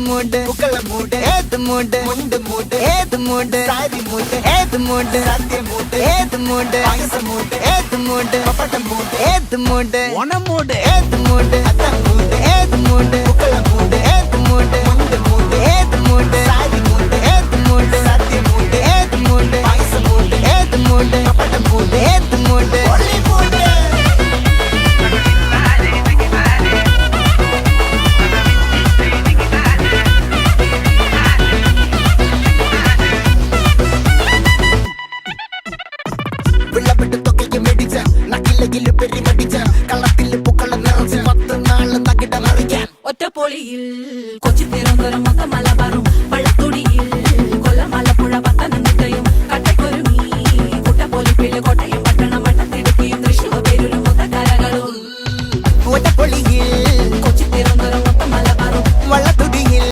மூடு புக்கல மூடு ஏத்து மூடு முண்டு மூடு ஏத்து மூடு சாரி மூடு ஏத்து மூடு சத்திய மூடு ஏத்து மூடு பாயச மூடு ஏத்து மூடு பப்பட்ட மூடு ஏத்து மூடு ஒன மூடு ஏத்து மூடு அத்த மூடு ஏத்து மூடு புக்கல மூடு ஏத்து மூடு முண்டு மூடு ஏத்து மூடு சாரி மூடு ஏத்து மூடு சத்திய மூடு ஏத்து மூடு பாயச மூடு ஏத்து மூடு பப்பட்ட மூடு ஏத்து மூடு ஒளி மூடு വിളവിട്ട് തൊക്കയ്ക്ക് മെടിച്ച നക്കിലകില് പെരിമടിച്ച കളത്തില് പൂക്കള നിറച്ച് 10 നാള് നകിട മറിക്കാൻ ഒറ്റപ്പൊളിയിൽ കൊച്ചി തിരുവനന്തപുരം മൊത്തം മലബാറും